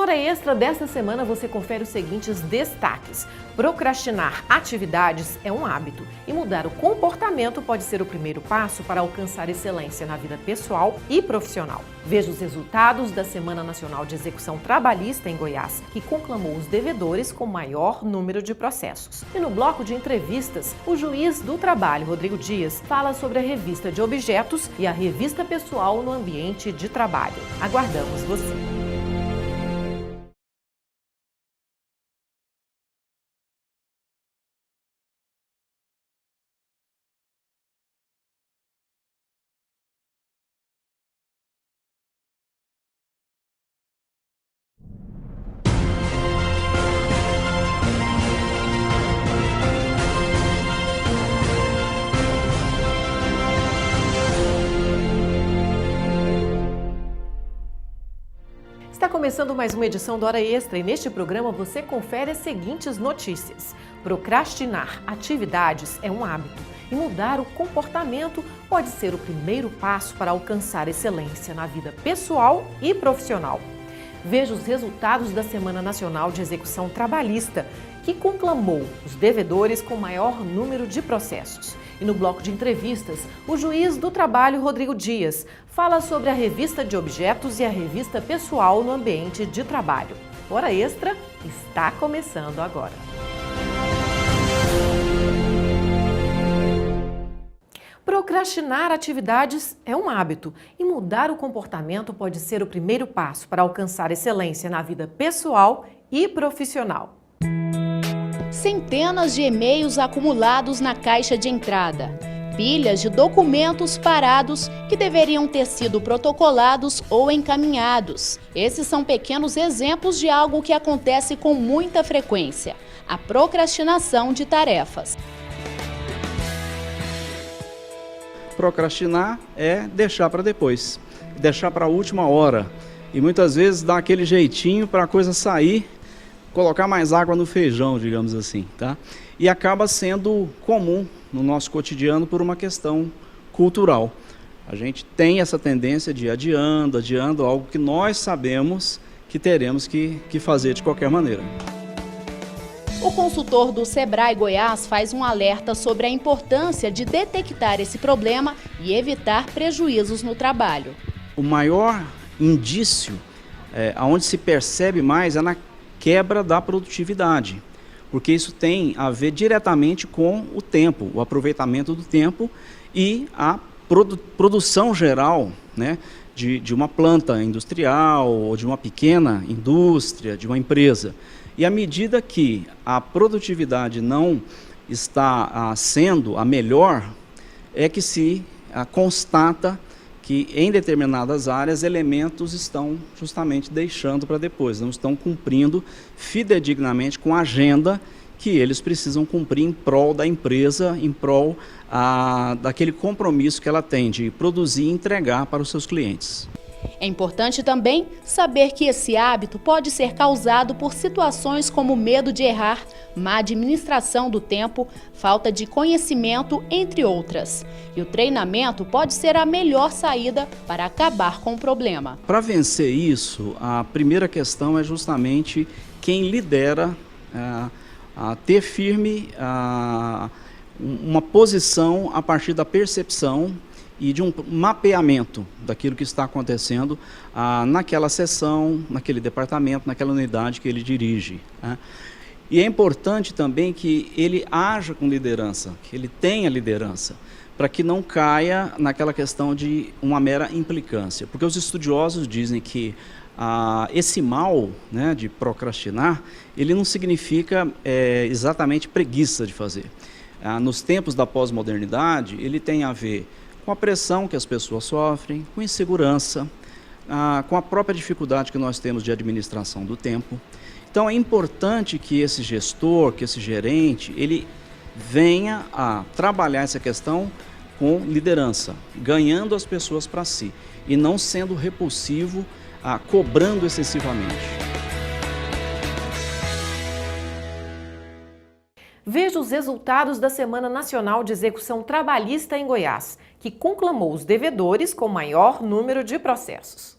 No Hora Extra desta semana você confere os seguintes destaques. Procrastinar atividades é um hábito e mudar o comportamento pode ser o primeiro passo para alcançar excelência na vida pessoal e profissional. Veja os resultados da Semana Nacional de Execução Trabalhista em Goiás, que conclamou os devedores com maior número de processos. E no bloco de entrevistas, o juiz do trabalho, Rodrigo Dias, fala sobre a revista de objetos e a revista pessoal no ambiente de trabalho. Aguardamos você! Está começando mais uma edição do Hora Extra e neste programa você confere as seguintes notícias. Procrastinar atividades é um hábito e mudar o comportamento pode ser o primeiro passo para alcançar excelência na vida pessoal e profissional. Veja os resultados da Semana Nacional de Execução Trabalhista, que conclamou os devedores com maior número de processos. E no bloco de entrevistas, o juiz do trabalho, Rodrigo Dias, fala sobre a revista de objetos e a revista pessoal no ambiente de trabalho. Hora Extra está começando agora. Procrastinar atividades é um hábito e mudar o comportamento pode ser o primeiro passo para alcançar excelência na vida pessoal e profissional. Centenas de e-mails acumulados na caixa de entrada. Pilhas de documentos parados que deveriam ter sido protocolados ou encaminhados. Esses são pequenos exemplos de algo que acontece com muita frequência: a procrastinação de tarefas. Procrastinar é deixar para depois, deixar para a última hora. E muitas vezes dá aquele jeitinho para a coisa sair, colocar mais água no feijão, digamos assim, tá? E acaba sendo comum no nosso cotidiano por uma questão cultural. A gente tem essa tendência de ir adiando algo que nós sabemos que teremos que fazer de qualquer maneira. O consultor do Sebrae Goiás faz um alerta sobre a importância de detectar esse problema e evitar prejuízos no trabalho. O maior indício, onde se percebe mais, é na quebra da produtividade, porque isso tem a ver diretamente com o tempo, o aproveitamento do tempo e a produção geral, né, de uma planta industrial ou de uma pequena indústria, de uma empresa. E à medida que a produtividade não está sendo a melhor, é que se constata que em determinadas áreas elementos estão justamente deixando para depois, não estão cumprindo fidedignamente com a agenda que eles precisam cumprir em prol da empresa, em prol daquele compromisso que ela tem de produzir e entregar para os seus clientes. É importante também saber que esse hábito pode ser causado por situações como medo de errar, má administração do tempo, falta de conhecimento, entre outras. E o treinamento pode ser a melhor saída para acabar com o problema. Para vencer isso, a primeira questão é justamente quem lidera a ter firme uma posição a partir da percepção e de um mapeamento daquilo que está acontecendo naquela seção, naquele departamento, naquela unidade que ele dirige. E é importante também que ele haja com liderança, que ele tenha liderança, para que não caia naquela questão de uma mera implicância. Porque os estudiosos dizem que esse mal, né, de procrastinar, ele não significa exatamente preguiça de fazer. Nos tempos da pós-modernidade, ele tem a ver com a pressão que as pessoas sofrem, com insegurança, com a própria dificuldade que nós temos de administração do tempo. Então é importante que esse gestor, que esse gerente, ele venha a trabalhar essa questão com liderança, ganhando as pessoas para si e não sendo repulsivo, cobrando excessivamente. Veja os resultados da Semana Nacional de Execução Trabalhista em Goiás, que conclamou os devedores com maior número de processos.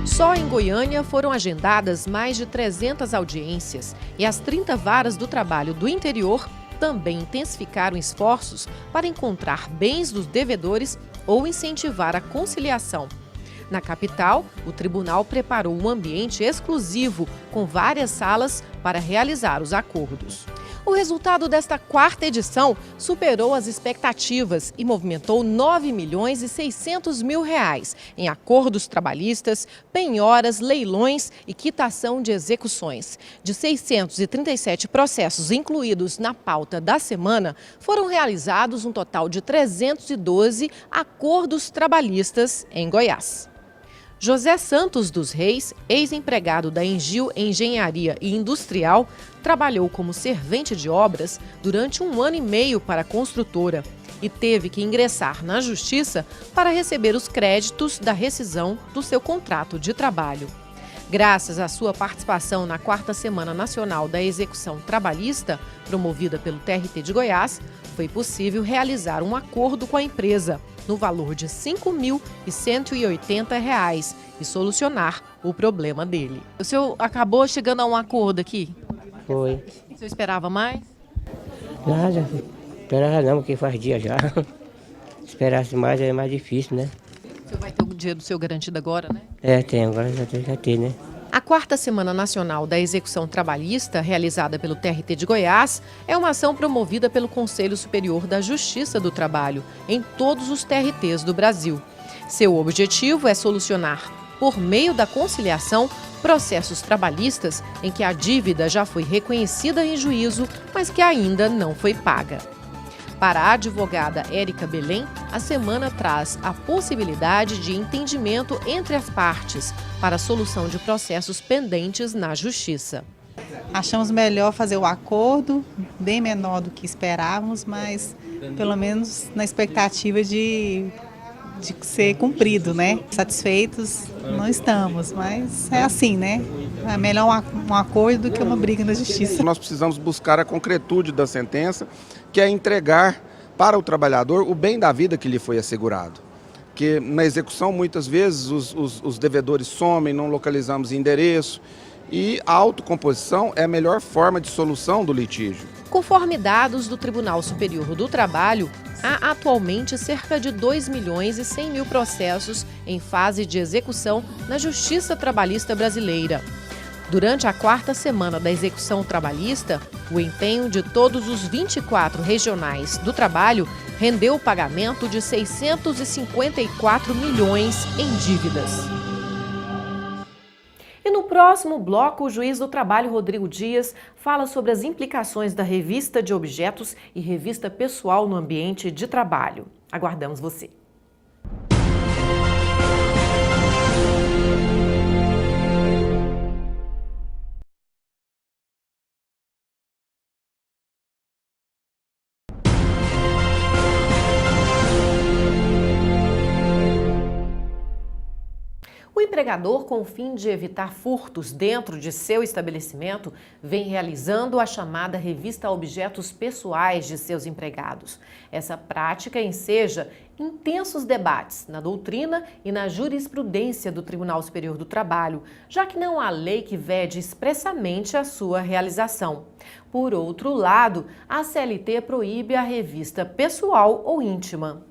Só em Goiânia foram agendadas mais de 300 audiências e as 30 varas do trabalho do interior também intensificaram esforços para encontrar bens dos devedores ou incentivar a conciliação. Na capital, o tribunal preparou um ambiente exclusivo com várias salas para realizar os acordos. O resultado desta quarta edição superou as expectativas e movimentou R$ 9.600.000 em acordos trabalhistas, penhoras, leilões e quitação de execuções. De 637 processos incluídos na pauta da semana, foram realizados um total de 312 acordos trabalhistas em Goiás. José Santos dos Reis, ex-empregado da Engil Engenharia e Industrial, trabalhou como servente de obras durante 1 ano e meio para a construtora e teve que ingressar na Justiça para receber os créditos da rescisão do seu contrato de trabalho. Graças à sua participação na 4ª Semana Nacional da Execução Trabalhista, promovida pelo TRT de Goiás, foi possível realizar um acordo com a empresa, no valor de R$ 5.180 e solucionar o problema dele. O senhor acabou chegando a um acordo aqui? Foi. O senhor esperava mais? Nada, esperava não, porque faz dia já. Se esperasse mais é mais difícil, né? O senhor vai ter o dinheiro do seu garantido agora, né? Tem, agora já tem, né? A 4ª Semana Nacional da Execução Trabalhista, realizada pelo TRT de Goiás, é uma ação promovida pelo Conselho Superior da Justiça do Trabalho, em todos os TRTs do Brasil. Seu objetivo é solucionar, por meio da conciliação, processos trabalhistas em que a dívida já foi reconhecida em juízo, mas que ainda não foi paga. Para a advogada Érica Belém, a semana traz a possibilidade de entendimento entre as partes para a solução de processos pendentes na Justiça. Achamos melhor fazer o acordo, bem menor do que esperávamos, mas pelo menos na expectativa de ser cumprido, né? Satisfeitos não estamos, mas é assim, né? É melhor um acordo do que uma briga na Justiça. Nós precisamos buscar a concretude da sentença, que é entregar para o trabalhador o bem da vida que lhe foi assegurado. Porque na execução, muitas vezes, os devedores somem, não localizamos endereço, e a autocomposição é a melhor forma de solução do litígio. Conforme dados do Tribunal Superior do Trabalho, há atualmente cerca de 2.100.000 processos em fase de execução na Justiça Trabalhista Brasileira. Durante a 4ª Semana da Execução Trabalhista, o empenho de todos os 24 regionais do trabalho rendeu o pagamento de 654 milhões em dívidas. E no próximo bloco, o juiz do trabalho, Rodrigo Dias, fala sobre as implicações da revista de objetos e revista pessoal no ambiente de trabalho. Aguardamos você. O empregador, com o fim de evitar furtos dentro de seu estabelecimento, vem realizando a chamada revista objetos pessoais de seus empregados. Essa prática enseja intensos debates na doutrina e na jurisprudência do Tribunal Superior do Trabalho, já que não há lei que vede expressamente a sua realização. Por outro lado, a CLT proíbe a revista pessoal ou íntima.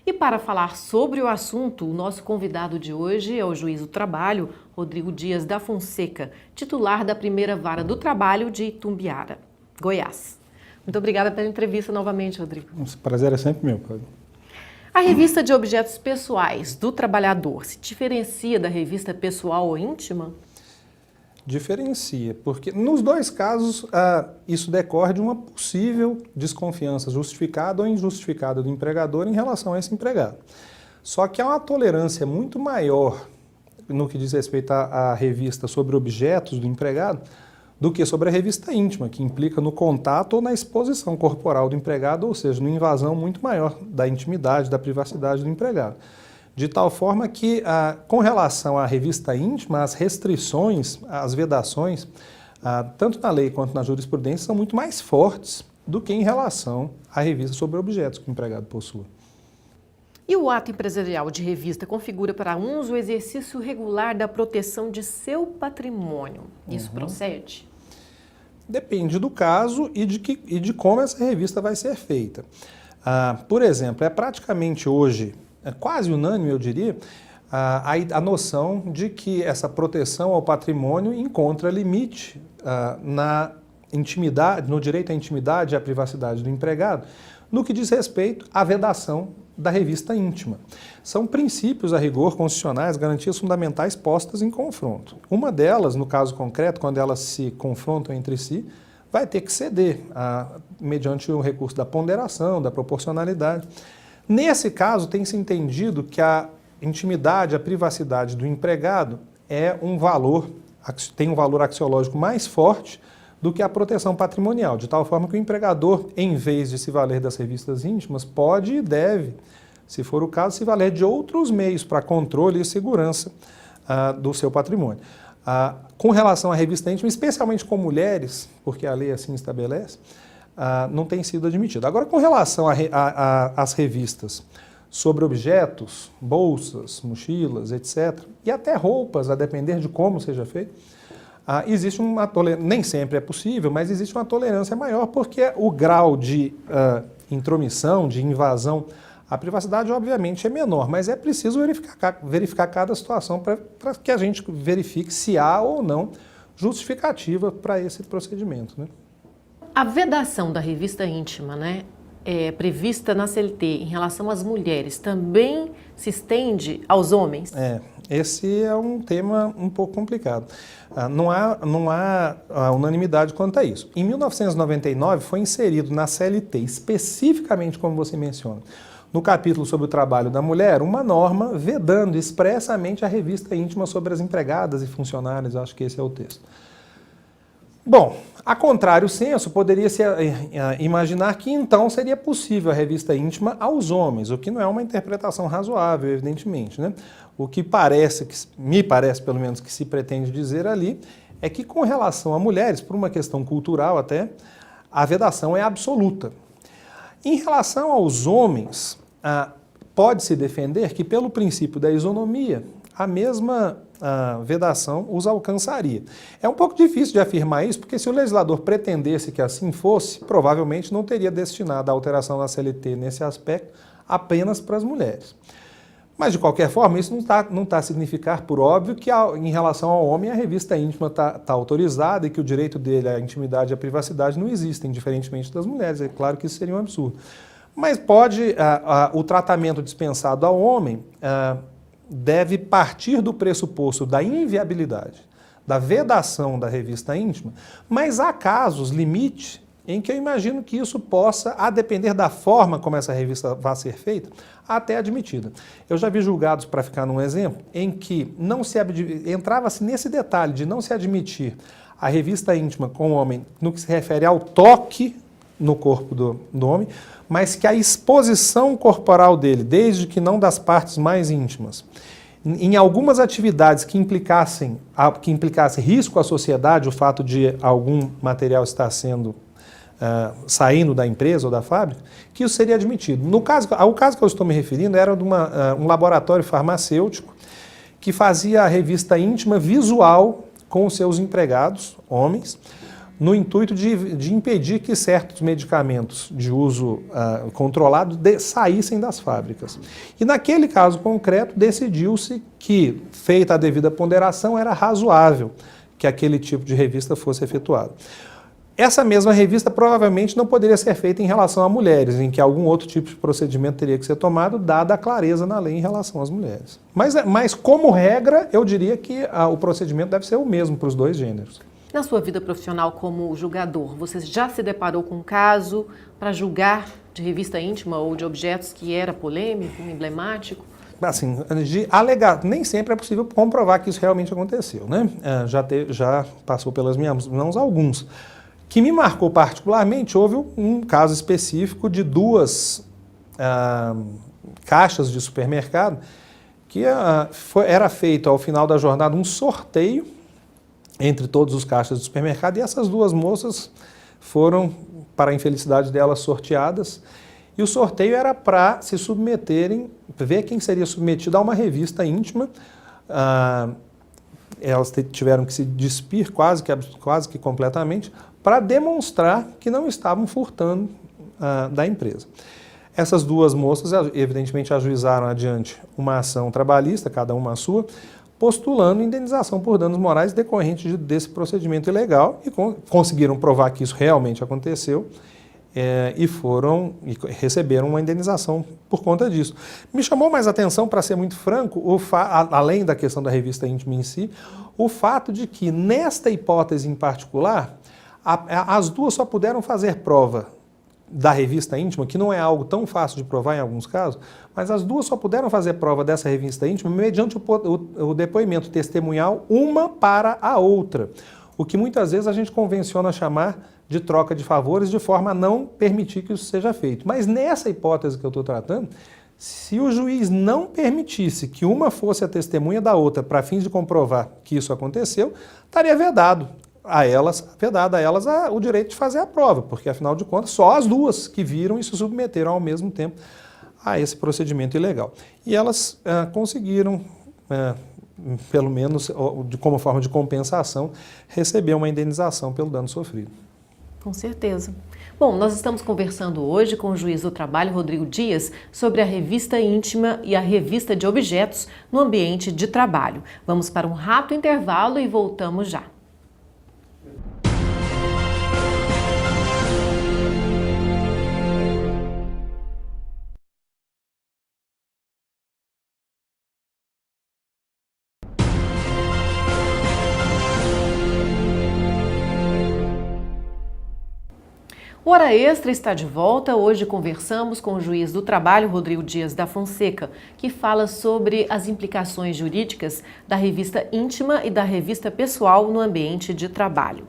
E para falar sobre o assunto, o nosso convidado de hoje é o juiz do trabalho, Rodrigo Dias da Fonseca, titular da 1ª Vara do Trabalho de Itumbiara, Goiás. Muito obrigada pela entrevista novamente, Rodrigo. O prazer é sempre meu, Cláudio. A revista de objetos pessoais do trabalhador se diferencia da revista pessoal ou íntima? Diferencia, porque nos dois casos isso decorre de uma possível desconfiança justificada ou injustificada do empregador em relação a esse empregado. Só que há uma tolerância muito maior no que diz respeito à revista sobre objetos do empregado do que sobre a revista íntima, que implica no contato ou na exposição corporal do empregado, ou seja, numa invasão muito maior da intimidade, da privacidade do empregado. De tal forma que, com relação à revista íntima, as restrições, as vedações, tanto na lei quanto na jurisprudência, são muito mais fortes do que em relação à revista sobre objetos que o empregado possua. E o ato empresarial de revista configura para uns o exercício regular da proteção de seu patrimônio. Isso procede? Depende do caso e de como essa revista vai ser feita. Por exemplo, é praticamente hoje, é quase unânime, eu diria, a noção de que essa proteção ao patrimônio encontra limite na intimidade, no direito à intimidade e à privacidade do empregado, no que diz respeito à vedação da revista íntima. São princípios, a rigor, constitucionais, garantias fundamentais postas em confronto. Uma delas, no caso concreto, quando elas se confrontam entre si, vai ter que ceder mediante o recurso da ponderação, da proporcionalidade. Nesse caso, tem-se entendido que a intimidade, a privacidade do empregado tem um valor axiológico mais forte do que a proteção patrimonial, de tal forma que o empregador, em vez de se valer das revistas íntimas, pode e deve, se for o caso, se valer de outros meios para controle e segurança do seu patrimônio. Com relação à revista íntima, especialmente com mulheres, porque a lei assim estabelece, não tem sido admitido. Agora, com relação às revistas sobre objetos, bolsas, mochilas, etc., e até roupas, a depender de como seja feito, existe uma tolerância, nem sempre é possível, mas existe uma tolerância maior, porque o grau de intromissão, de invasão à privacidade, obviamente, é menor, mas é preciso verificar cada situação para que a gente verifique se há ou não justificativa para esse procedimento, né? A vedação da revista íntima, né, prevista na CLT em relação às mulheres também se estende aos homens? Esse é um tema um pouco complicado. Não há unanimidade quanto a isso. Em 1999 foi inserido na CLT, especificamente como você menciona, no capítulo sobre o trabalho da mulher, uma norma vedando expressamente a revista íntima sobre as empregadas e funcionárias, acho que esse é o texto. Bom, a contrário senso, poderia-se imaginar que então seria possível a revista íntima aos homens, o que não é uma interpretação razoável, evidentemente, né? O que me parece pelo menos que se pretende dizer ali, é que com relação a mulheres, por uma questão cultural até, a vedação é absoluta. Em relação aos homens, pode-se defender que pelo princípio da isonomia, a mesma vedação os alcançaria. É um pouco difícil de afirmar isso, porque se o legislador pretendesse que assim fosse, provavelmente não teria destinado a alteração da CLT nesse aspecto apenas para as mulheres. Mas, de qualquer forma, isso não está a significar, por óbvio, que em relação ao homem a revista íntima está autorizada e que o direito dele à intimidade e à privacidade não existem, diferentemente das mulheres. É claro que isso seria um absurdo. Mas o tratamento dispensado ao homem deve partir do pressuposto da inviabilidade, da vedação da revista íntima, mas há casos, limite, em que eu imagino que isso possa, a depender da forma como essa revista vai ser feita, até admitida. Eu já vi julgados, para ficar num exemplo, em que entrava-se nesse detalhe de não se admitir a revista íntima com o homem no que se refere ao toque no corpo do homem, mas que a exposição corporal dele, desde que não das partes mais íntimas, em algumas atividades que implicasse risco à sociedade, o fato de algum material estar saindo da empresa ou da fábrica, que isso seria admitido. O caso que eu estou me referindo era de um laboratório farmacêutico que fazia a revista íntima visual com os seus empregados, homens, no intuito de impedir que certos medicamentos de uso controlado saíssem das fábricas. E naquele caso concreto, decidiu-se que, feita a devida ponderação, era razoável que aquele tipo de revista fosse efetuado. Essa mesma revista provavelmente não poderia ser feita em relação a mulheres, em que algum outro tipo de procedimento teria que ser tomado, dada a clareza na lei em relação às mulheres. Mas como regra, eu diria que o procedimento deve ser o mesmo para os dois gêneros. Na sua vida profissional como julgador, você já se deparou com um caso para julgar de revista íntima ou de objetos que era polêmico, emblemático? Assim, de alegar, nem sempre é possível comprovar que isso realmente aconteceu, né? Já passou pelas minhas mãos alguns. Que me marcou particularmente, houve um caso específico de duas caixas de supermercado que era feito ao final da jornada um sorteio entre todos os caixas de supermercado, e essas duas moças foram, para a infelicidade delas, sorteadas, E o sorteio era para se submeterem, ver quem seria submetido a uma revista íntima. Elas tiveram que se despir quase que completamente para demonstrar que não estavam furtando da empresa. Essas duas moças, evidentemente, ajuizaram adiante uma ação trabalhista, cada uma a sua, postulando indenização por danos morais decorrentes desse procedimento ilegal e conseguiram provar que isso realmente aconteceu e receberam uma indenização por conta disso. Me chamou mais atenção, para ser muito franco, além da questão da revista íntima em si, o fato de que, nesta hipótese em particular, as duas só puderam fazer prova da revista íntima, que não é algo tão fácil de provar em alguns casos, mas as duas só puderam fazer prova dessa revista íntima mediante o depoimento testemunhal uma para a outra, o que muitas vezes a gente convenciona chamar de troca de favores, de forma a não permitir que isso seja feito. Mas nessa hipótese que eu estou tratando, se o juiz não permitisse que uma fosse a testemunha da outra para fins de comprovar que isso aconteceu, estaria vedado a elas o direito de fazer a prova, porque afinal de contas só as duas que viram e se submeteram ao mesmo tempo a esse procedimento ilegal. E elas conseguiram, pelo menos como forma de compensação, receber uma indenização pelo dano sofrido. Com certeza. Bom, nós estamos conversando hoje com o juiz do trabalho, Rodrigo Dias, sobre a revista íntima e a revista de objetos no ambiente de trabalho. Vamos para um rápido intervalo e voltamos já. O Hora Extra está de volta. Hoje conversamos com o juiz do trabalho, Rodrigo Dias da Fonseca, que fala sobre as implicações jurídicas da revista íntima e da revista pessoal no ambiente de trabalho.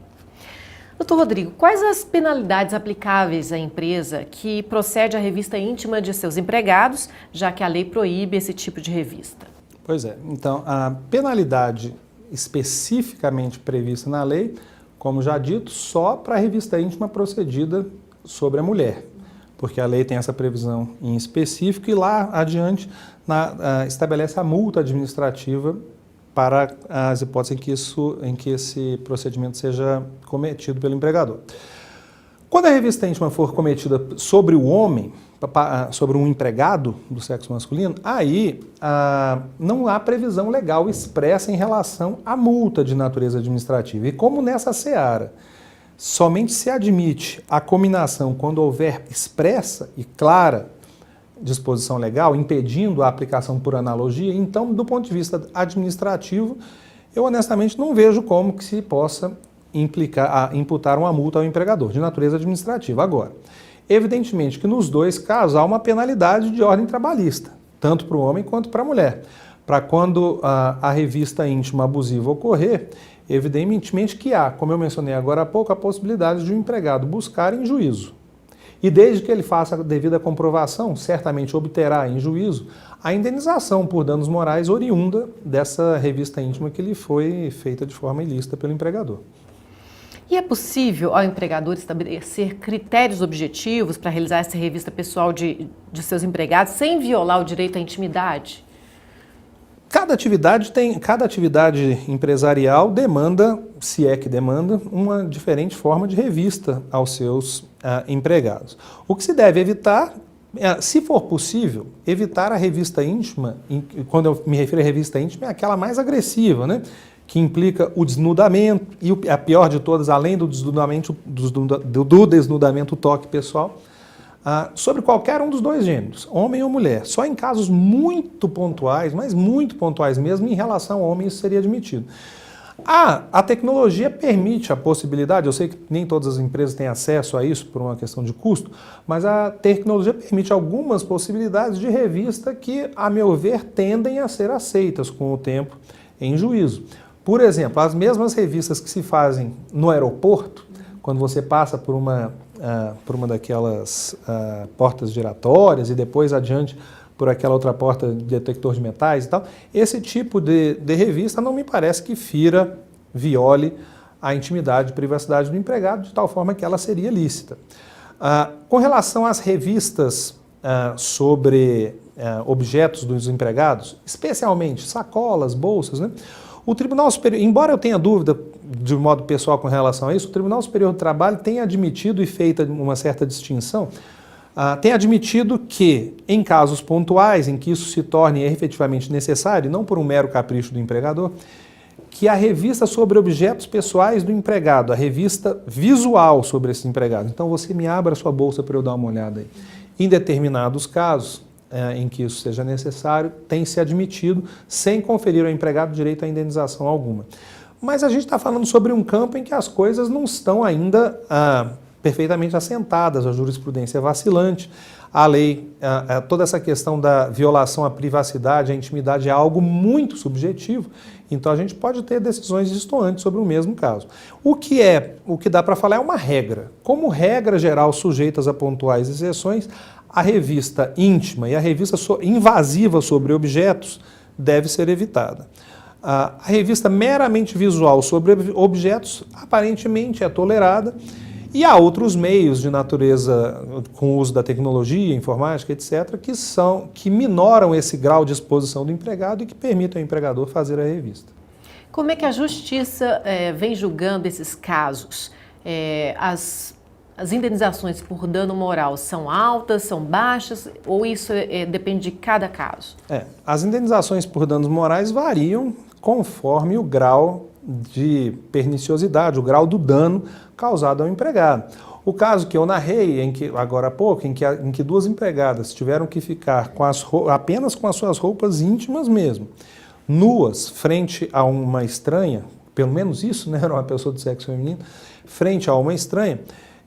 Doutor Rodrigo, quais as penalidades aplicáveis à empresa que procede à revista íntima de seus empregados, já que a lei proíbe esse tipo de revista? Pois é, então a penalidade especificamente prevista na lei, como já dito, só para a revista íntima procedida sobre a mulher, porque a lei tem essa previsão em específico e lá adiante estabelece a multa administrativa para as hipóteses em que esse procedimento seja cometido pelo empregador. Quando a revista íntima for cometida sobre o homem, sobre um empregado do sexo masculino, aí não há previsão legal expressa em relação à multa de natureza administrativa. E como nessa seara somente se admite a cominação quando houver expressa e clara disposição legal, impedindo a aplicação por analogia, então, do ponto de vista administrativo, eu honestamente não vejo como que se possa imputar uma multa ao empregador de natureza administrativa. Agora, evidentemente que nos dois casos há uma penalidade de ordem trabalhista, tanto para o homem quanto para a mulher. Para quando a revista íntima abusiva ocorrer, evidentemente que há, como eu mencionei agora há pouco, a possibilidade de um empregado buscar em juízo. E desde que ele faça a devida comprovação, certamente obterá em juízo a indenização por danos morais oriunda dessa revista íntima que lhe foi feita de forma ilícita pelo empregador. E é possível ao empregador estabelecer critérios objetivos para realizar essa revista pessoal de seus empregados sem violar o direito à intimidade? Cada atividade empresarial demanda, se é que demanda, uma diferente forma de revista aos seus empregados. O que se deve evitar, se for possível, evitar a revista íntima, quando eu me refiro à revista íntima, é aquela mais agressiva, né? Que implica o desnudamento, e a pior de todas, além do desnudamento, o toque pessoal, sobre qualquer um dos dois gêneros, homem ou mulher. Só em casos muito pontuais, mas muito pontuais mesmo, em relação ao homem isso seria admitido. A tecnologia permite a possibilidade, eu sei que nem todas as empresas têm acesso a isso por uma questão de custo, mas a tecnologia permite algumas possibilidades de revista que, a meu ver, tendem a ser aceitas com o tempo em juízo. Por exemplo, as mesmas revistas que se fazem no aeroporto, quando você passa por uma daquelas portas giratórias e depois adiante por aquela outra porta de detector de metais e tal, esse tipo de revista não me parece que viole a intimidade e privacidade do empregado de tal forma que ela seria lícita. Com relação às revistas sobre objetos dos empregados, especialmente sacolas, bolsas, né? O Tribunal Superior, embora eu tenha dúvida de modo pessoal com relação a isso, o Tribunal Superior do Trabalho tem admitido e feito uma certa distinção, tem admitido que, em casos pontuais, em que isso se torne efetivamente necessário, não por um mero capricho do empregador, que a revista sobre objetos pessoais do empregado, a revista visual sobre esse empregado. Então você me abra a sua bolsa para eu dar uma olhada aí. Em determinados casos em que isso seja necessário, tem se admitido sem conferir ao empregado direito a indenização alguma. Mas a gente está falando sobre um campo em que as coisas não estão ainda perfeitamente assentadas, a jurisprudência é vacilante, a lei, toda essa questão da violação à privacidade, à intimidade é algo muito subjetivo, então a gente pode ter decisões distoantes sobre o mesmo caso. O que dá para falar é uma regra. Como regra geral sujeitas a pontuais exceções, a revista íntima e a revista invasiva sobre objetos deve ser evitada. A revista meramente visual sobre objetos aparentemente é tolerada, e há outros meios de natureza, com o uso da tecnologia, informática, etc., que minoram esse grau de exposição do empregado e que permitem ao empregador fazer a revista. Como é que a Justiça vem julgando esses casos? As indenizações por dano moral são altas, são baixas, ou isso depende de cada caso? As indenizações por danos morais variam conforme o grau de perniciosidade, o grau do dano causado ao empregado. O caso que eu narrei agora há pouco, em que duas empregadas tiveram que ficar apenas com as suas roupas íntimas mesmo, nuas, frente a uma estranha, pelo menos isso, né, era uma pessoa do sexo feminino, frente a uma estranha,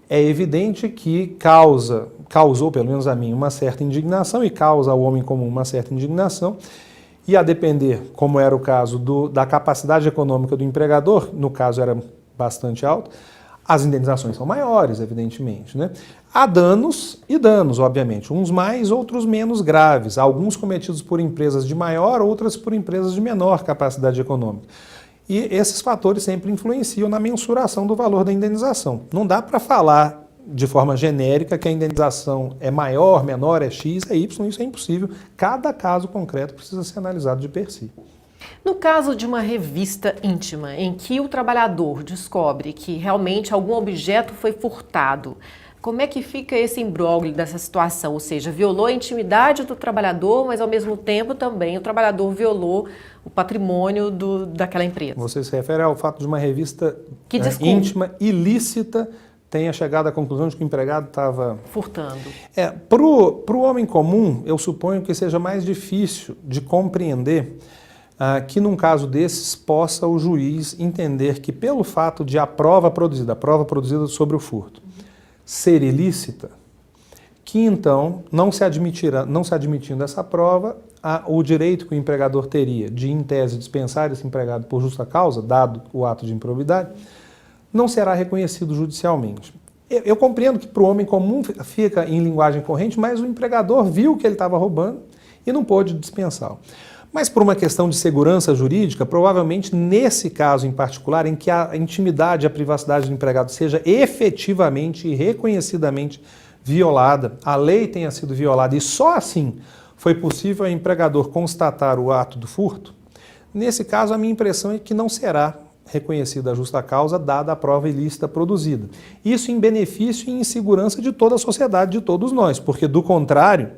é evidente que causou, pelo menos a mim, uma certa indignação e causa ao homem comum uma certa indignação. E a depender, como era o caso da capacidade econômica do empregador, no caso era bastante alto, as indenizações são maiores, evidentemente, né? Há danos e danos, obviamente, uns mais, outros menos graves, alguns cometidos por empresas de maior, outras por empresas de menor capacidade econômica. E esses fatores sempre influenciam na mensuração do valor da indenização. Não dá para falar de forma genérica que a indenização é maior, menor, é X, é Y, isso é impossível. Cada caso concreto precisa ser analisado de per si. No caso de uma revista íntima, em que o trabalhador descobre que realmente algum objeto foi furtado, como é que fica esse imbróglio dessa situação? Ou seja, violou a intimidade do trabalhador, mas ao mesmo tempo também o trabalhador violou o patrimônio daquela empresa. Você se refere ao fato de uma revista íntima, ilícita, tenha chegado à conclusão de que o empregado estava furtando. Para o homem comum, eu suponho que seja mais difícil de compreender que num caso desses possa o juiz entender que pelo fato de a prova produzida sobre o furto, ser ilícita, que então, não se admitindo essa prova, o direito que o empregador teria de, em tese, dispensar esse empregado por justa causa, dado o ato de improbidade, não será reconhecido judicialmente. Eu compreendo que para o homem comum fica em linguagem corrente, mas o empregador viu que ele estava roubando e não pôde dispensá-lo. Mas por uma questão de segurança jurídica, provavelmente nesse caso em particular, em que a intimidade e a privacidade do empregado seja efetivamente e reconhecidamente violada, a lei tenha sido violada e só assim foi possível ao empregador constatar o ato do furto, nesse caso a minha impressão é que não será reconhecida a justa causa, dada a prova ilícita produzida. Isso em benefício e em segurança de toda a sociedade, de todos nós, porque do contrário,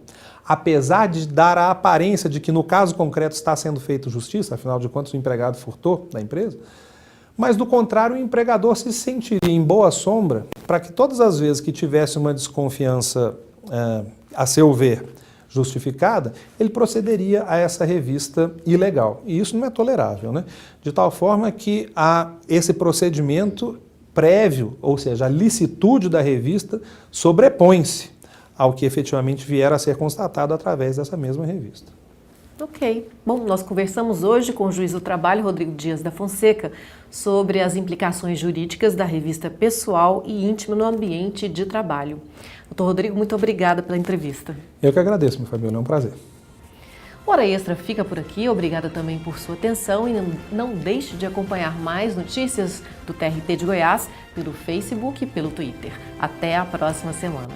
apesar de dar a aparência de que no caso concreto está sendo feita justiça, afinal de contas o empregado furtou da empresa, mas do contrário o empregador se sentiria em boa sombra para que todas as vezes que tivesse uma desconfiança, a seu ver, justificada, ele procederia a essa revista ilegal. E isso não é tolerável, né? De tal forma que esse procedimento prévio, ou seja, a licitude da revista, sobrepõe-se ao que efetivamente vier a ser constatado através dessa mesma revista. Ok. Bom, nós conversamos hoje com o juiz do trabalho, Rodrigo Dias da Fonseca, sobre as implicações jurídicas da revista pessoal e íntima no ambiente de trabalho. Doutor Rodrigo, muito obrigada pela entrevista. Eu que agradeço, meu Fabiola, é um prazer. O Hora Extra fica por aqui. Obrigada também por sua atenção e não deixe de acompanhar mais notícias do TRT de Goiás pelo Facebook e pelo Twitter. Até a próxima semana.